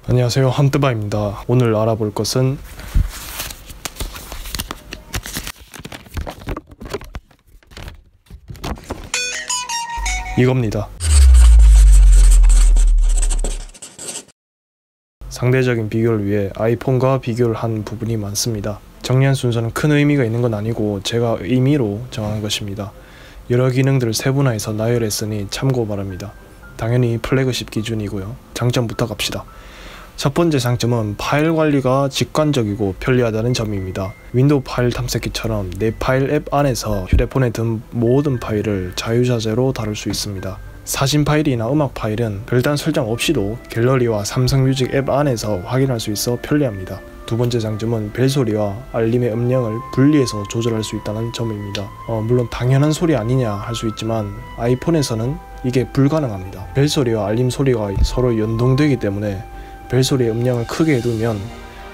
안녕하세요, 함뜨바입니다. 오늘 알아볼 것은 이겁니다. 상대적인 비교를 위해 아이폰과 비교를 한 부분이 많습니다. 정리한 순서는 큰 의미가 있는 건 아니고 제가 임의로 정한 것입니다. 여러 기능들을 세분화해서 나열했으니 참고 바랍니다. 당연히 플래그십 기준이고요. 장점부터 갑시다. 첫 번째 장점은 파일 관리가 직관적이고 편리하다는 점입니다. 윈도우 파일 탐색기처럼 내 파일 앱 안에서 휴대폰에 든 모든 파일을 자유자재로 다룰 수 있습니다. 사진 파일이나 음악 파일은 별다른 설정 없이도 갤러리와 삼성뮤직 앱 안에서 확인할 수 있어 편리합니다. 두 번째 장점은 벨소리와 알림의 음량을 분리해서 조절할 수 있다는 점입니다. 물론 당연한 소리 아니냐 할 수 있지만 아이폰에서는 이게 불가능합니다. 벨소리와 알림 소리가 서로 연동되기 때문에 벨소리의 음량을 크게 해두면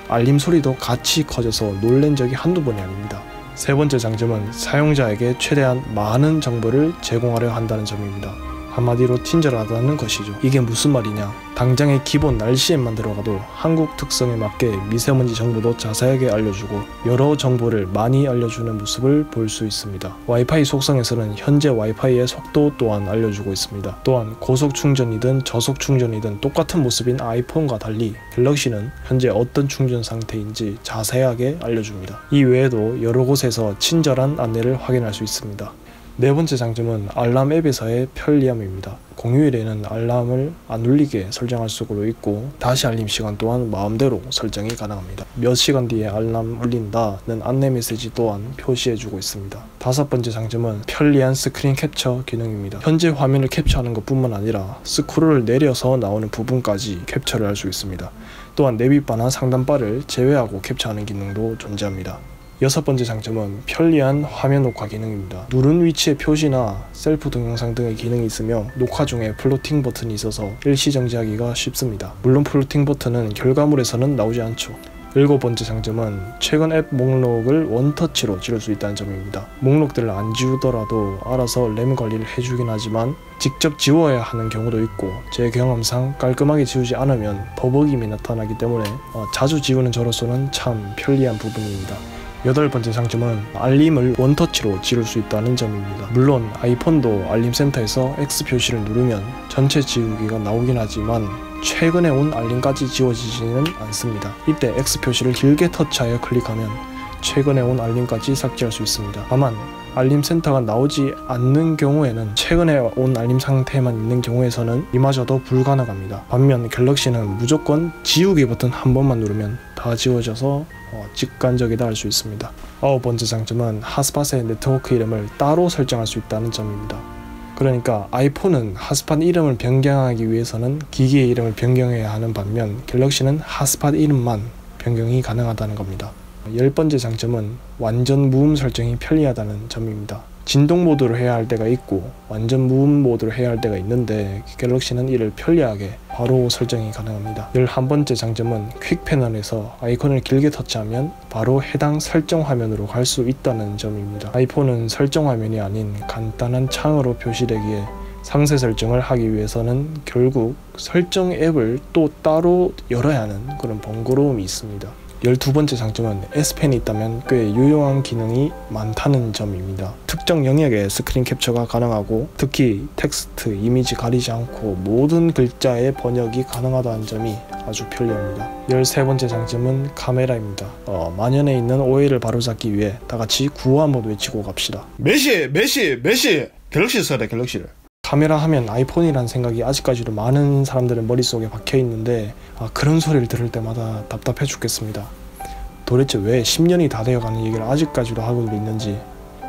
알림 소리도 같이 커져서 놀란 적이 한두 번이 아닙니다. 세 번째 장점은 사용자에게 최대한 많은 정보를 제공하려 한다는 점입니다. 한마디로 친절하다는 것이죠. 이게 무슨 말이냐? 당장의 기본 날씨 앱만 들어가도 한국 특성에 맞게 미세먼지 정보도 자세하게 알려주고 여러 정보를 많이 알려주는 모습을 볼 수 있습니다. 와이파이 속성에서는 현재 와이파이의 속도 또한 알려주고 있습니다. 또한 고속 충전이든 저속 충전이든 똑같은 모습인 아이폰과 달리 갤럭시는 현재 어떤 충전 상태인지 자세하게 알려줍니다. 이 외에도 여러 곳에서 친절한 안내를 확인할 수 있습니다. 네 번째 장점은 알람 앱에서의 편리함입니다. 공휴일에는 알람을 안 울리게 설정할 수가 있고 다시 알림 시간 또한 마음대로 설정이 가능합니다. 몇 시간 뒤에 알람 울린다는 안내 메시지 또한 표시해주고 있습니다. 다섯 번째 장점은 편리한 스크린 캡처 기능입니다. 현재 화면을 캡처하는 것 뿐만 아니라 스크롤을 내려서 나오는 부분까지 캡처를 할 수 있습니다. 또한 내비바나 상단바를 제외하고 캡처하는 기능도 존재합니다. 여섯 번째 장점은 편리한 화면 녹화 기능입니다. 누른 위치의 표시나 셀프 동영상 등의 기능이 있으며 녹화 중에 플로팅 버튼이 있어서 일시 정지하기가 쉽습니다. 물론 플로팅 버튼은 결과물에서는 나오지 않죠. 일곱 번째 장점은 최근 앱 목록을 원터치로 지울 수 있다는 점입니다. 목록들을 안 지우더라도 알아서 램 관리를 해주긴 하지만 직접 지워야 하는 경우도 있고 제 경험상 깔끔하게 지우지 않으면 버벅임이 나타나기 때문에 자주 지우는 저로서는 참 편리한 부분입니다. 여덟 번째 장점은 알림을 원터치로 지울 수 있다는 점입니다. 물론 아이폰도 알림 센터에서 X 표시를 누르면 전체 지우기가 나오긴 하지만 최근에 온 알림까지 지워지지는 않습니다. 이때 X 표시를 길게 터치하여 클릭하면 최근에 온 알림까지 삭제할 수 있습니다. 다만 알림 센터가 나오지 않는 경우에는 최근에 온 알림 상태만 있는 경우에서는 이마저도 불가능합니다. 반면 갤럭시는 무조건 지우기 버튼 한 번만 누르면 다 지워져서 직관적이다 할 수 있습니다. 아홉 번째 장점은 핫스팟의 네트워크 이름을 따로 설정할 수 있다는 점입니다. 그러니까 아이폰은 핫스팟 이름을 변경하기 위해서는 기기의 이름을 변경해야 하는 반면 갤럭시는 핫스팟 이름만 변경이 가능하다는 겁니다. 열 번째 장점은 완전 무음 설정이 편리하다는 점입니다. 진동 모드로 해야 할 때가 있고 완전 무음 모드로 해야 할 때가 있는데 갤럭시는 이를 편리하게 바로 설정이 가능합니다. 11번째 장점은 퀵 패널에서 아이콘을 길게 터치하면 바로 해당 설정 화면으로 갈 수 있다는 점입니다. 아이폰은 설정 화면이 아닌 간단한 창으로 표시되기에 상세 설정을 하기 위해서는 결국 설정 앱을 또 따로 열어야 하는 그런 번거로움이 있습니다. 12번째 장점은 S펜이 있다면 꽤 유용한 기능이 많다는 점입니다. 특정 영역의 스크린 캡처가 가능하고 특히 텍스트, 이미지 가리지 않고 모든 글자의 번역이 가능하다는 점이 아주 편리합니다. 13번째 장점은 카메라입니다. 만연해 있는 오해를 바로잡기 위해 다같이 구호 한번 외치고 갑시다. 메시! 갤럭시 써야 돼, 갤럭시를. 카메라 하면 아이폰이란 생각이 아직까지도 많은 사람들의 머릿속에 박혀있는데 그런 소리를 들을 때마다 답답해 죽겠습니다. 도대체 왜 10년이 다 되어가는 얘기를 아직까지도 하고 있는지.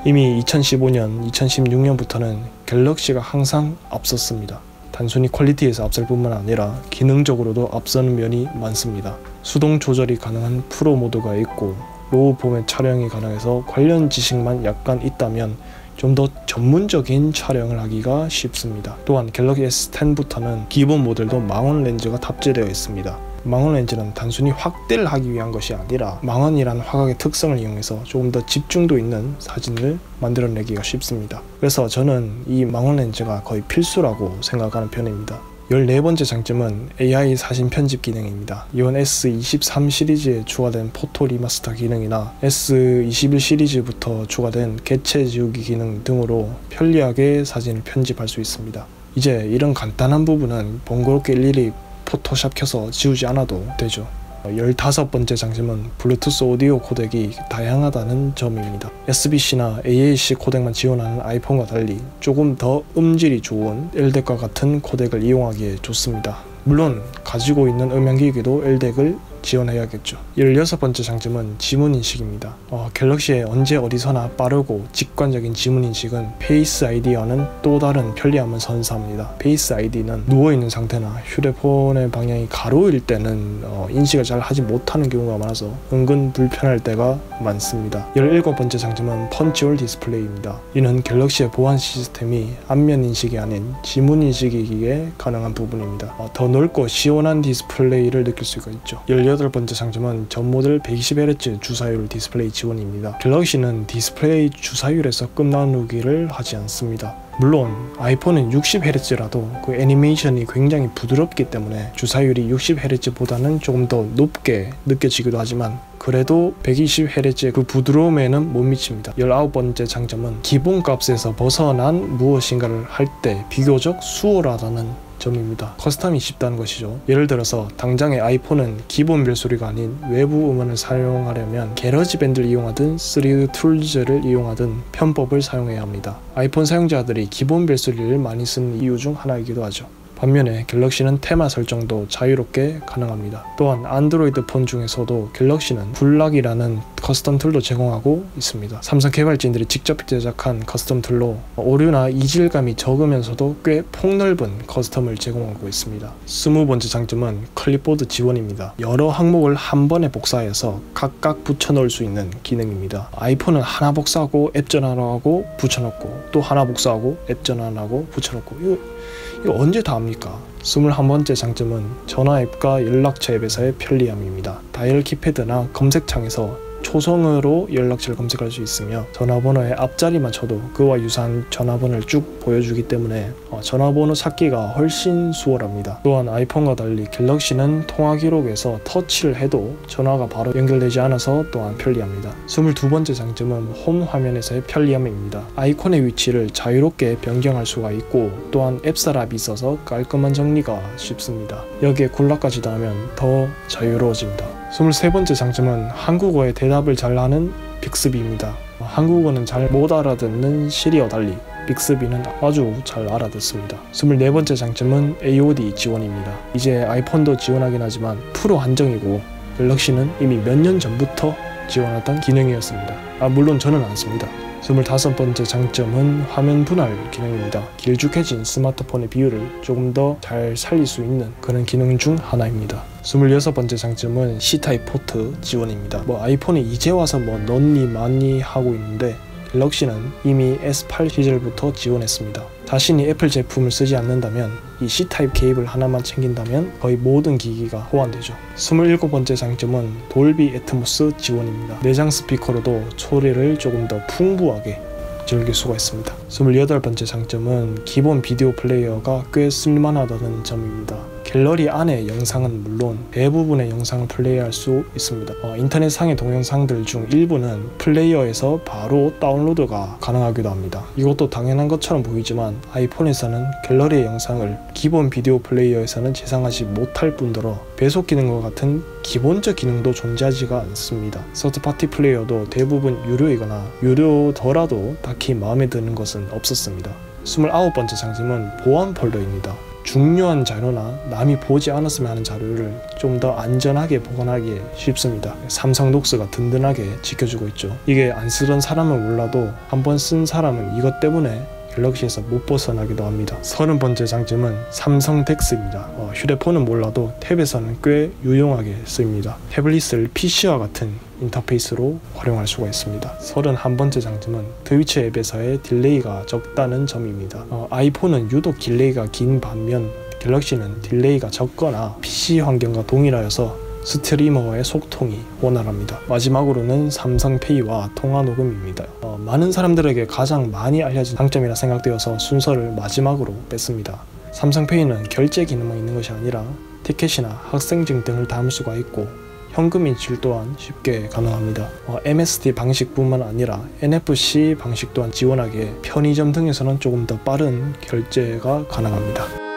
이미 2015년, 2016년부터는 갤럭시가 항상 앞섰습니다. 단순히 퀄리티에서 앞설 뿐만 아니라 기능적으로도 앞서는 면이 많습니다. 수동 조절이 가능한 프로 모드가 있고 로우 포맷 촬영이 가능해서 관련 지식만 약간 있다면 좀 더 전문적인 촬영을 하기가 쉽습니다. 또한 갤럭시 S10부터는 기본 모델도 망원 렌즈가 탑재되어 있습니다. 망원 렌즈는 단순히 확대를 하기 위한 것이 아니라 망원이라는 화각의 특성을 이용해서 조금 더 집중도 있는 사진을 만들어내기가 쉽습니다. 그래서 저는 이 망원 렌즈가 거의 필수라고 생각하는 편입니다. 14번째 장점은 AI 사진 편집 기능입니다. 이번 S23 시리즈에 추가된 포토 리마스터 기능이나 S21 시리즈부터 추가된 객체 지우기 기능 등으로 편리하게 사진을 편집할 수 있습니다. 이제 이런 간단한 부분은 번거롭게 일일이 포토샵 켜서 지우지 않아도 되죠. 15번째 장점은 블루투스 오디오 코덱이 다양하다는 점입니다. SBC나 AAC 코덱만 지원하는 아이폰과 달리 조금 더 음질이 좋은 LDAC과 같은 코덱을 이용하기에 좋습니다. 물론 가지고 있는 음향기기도 LDAC을 지원해야겠죠. 16번째 장점은 지문인식입니다. 갤럭시의 언제 어디서나 빠르고 직관적인 지문인식은 페이스 아이디와는 또 다른 편리함을 선사합니다. 페이스 아이디는 누워있는 상태나 휴대폰의 방향이 가로일 때는 인식을 잘 하지 못하는 경우가 많아서 은근 불편할 때가 많습니다. 17번째 장점은 펀치홀 디스플레이입니다. 이는 갤럭시의 보안 시스템이 안면 인식이 아닌 지문 인식이기에 가능한 부분입니다. 더 넓고 시원한 디스플레이를 느낄 수가 있죠. 18번째 장점은 전 모델 120Hz 주사율 디스플레이 지원입니다. 갤럭시는 디스플레이 주사율에서 끝나누기를 하지 않습니다. 물론 아이폰은 60Hz라도 그 애니메이션이 굉장히 부드럽기 때문에 주사율이 60Hz보다는 조금 더 높게 느껴지기도 하지만 그래도 120Hz의 그 부드러움에는 못 미칩니다. 19번째 장점은 기본값에서 벗어난 무엇인가를 할 때 비교적 수월하다는 점입니다. 커스텀이 쉽다는 것이죠. 예를 들어서 당장의 아이폰은 기본 벨소리가 아닌 외부 음원을 사용하려면 게러지밴드를 이용하든 3D 툴즈를 이용하든 편법을 사용해야 합니다. 아이폰 사용자들이 기본 벨소리를 많이 쓰는 이유 중 하나이기도 하죠. 반면에 갤럭시는 테마 설정도 자유롭게 가능합니다. 또한 안드로이드 폰 중에서도 갤럭시는 굴락이라는 커스텀 툴도 제공하고 있습니다. 삼성 개발진들이 직접 제작한 커스텀 툴로 오류나 이질감이 적으면서도 꽤 폭넓은 커스텀을 제공하고 있습니다. 20번째 장점은 클립보드 지원입니다. 여러 항목을 한 번에 복사해서 각각 붙여넣을 수 있는 기능입니다. 아이폰은 하나 복사하고 앱 전환하고 붙여넣고 또 하나 복사하고 앱 전환하고 붙여넣고 이거 언제 다 합니까? 21번째 장점은 전화 앱과 연락처 앱에서의 편리함입니다. 다이얼 키패드나 검색창에서 초성으로 연락처를 검색할 수 있으며 전화번호의 앞자리만 쳐도 그와 유사한 전화번호를 쭉 보여주기 때문에 전화번호 찾기가 훨씬 수월합니다. 또한 아이폰과 달리 갤럭시는 통화 기록에서 터치를 해도 전화가 바로 연결되지 않아서 또한 편리합니다. 22번째 장점은 홈 화면에서의 편리함입니다. 아이콘의 위치를 자유롭게 변경할 수가 있고 또한 앱사랍이 있어서 깔끔한 정리가 쉽습니다. 여기에 굴락까지 더하면 더 자유로워집니다. 23번째 장점은 한국어의 대답을 잘하는 빅스비입니다. 한국어는 잘 못 알아듣는 시리와 달리 빅스비는 아주 잘 알아듣습니다. 24번째 장점은 AOD 지원입니다. 이제 아이폰도 지원하긴 하지만 프로 한정이고 갤럭시는 이미 몇 년 전부터 지원하던 기능이었습니다. 물론 저는 안 씁니다. 25번째 장점은 화면 분할 기능입니다. 길쭉해진 스마트폰의 비율을 조금 더 잘 살릴 수 있는 그런 기능 중 하나입니다. 26번째 장점은 C타입 포트 지원입니다. 아이폰이 이제 와서 넣니 많이 하고 있는데 갤럭시는 이미 S8 시절부터 지원했습니다. 자신이 애플 제품을 쓰지 않는다면 이 C타입 케이블 하나만 챙긴다면 거의 모든 기기가 호환되죠. 27번째 장점은 돌비 애트모스 지원입니다. 내장 스피커로도 소리를 조금 더 풍부하게 즐길 수가 있습니다. 28번째 장점은 기본 비디오 플레이어가 꽤 쓸만하다는 점입니다. 갤러리 안의 영상은 물론 대부분의 영상을 플레이할 수 있습니다. 인터넷상의 동영상들 중 일부는 플레이어에서 바로 다운로드가 가능하기도 합니다. 이것도 당연한 것처럼 보이지만 아이폰에서는 갤러리의 영상을 기본 비디오 플레이어에서는 재생하지 못할 뿐더러 배속 기능과 같은 기본적 기능도 존재하지가 않습니다. 서드파티 플레이어도 대부분 유료이거나 유료더라도 딱히 마음에 드는 것은 없었습니다. 29번째 장점은 보안 폴더입니다. 중요한 자료나 남이 보지 않았으면 하는 자료를 좀 더 안전하게 보관하기에 쉽습니다. 삼성 녹스가 든든하게 지켜주고 있죠. 이게 안 쓰던 사람은 몰라도 한번 쓴 사람은 이것 때문에 갤럭시에서 못 벗어나기도 합니다. 30번째 장점은 삼성 덱스입니다. 휴대폰은 몰라도 탭에서는 꽤 유용하게 쓰입니다. 태블릿을 PC와 같은 인터페이스로 활용할 수가 있습니다. 31번째 장점은 트위치 앱에서의 딜레이가 적다는 점입니다. 아이폰은 유독 딜레이가 긴 반면 갤럭시는 딜레이가 적거나 PC 환경과 동일하여서 스트리머와의 소통이 원활합니다. 마지막으로는 삼성페이와 통화 녹음입니다. 많은 사람들에게 가장 많이 알려진 장점이라 생각되어서 순서를 마지막으로 뺐습니다. 삼성페이는 결제 기능만 있는 것이 아니라 티켓이나 학생증 등을 담을 수가 있고 현금 인출 또한 쉽게 가능합니다. MST 방식뿐만 아니라 NFC 방식 또한 지원하기에 편의점 등에서는 조금 더 빠른 결제가 가능합니다.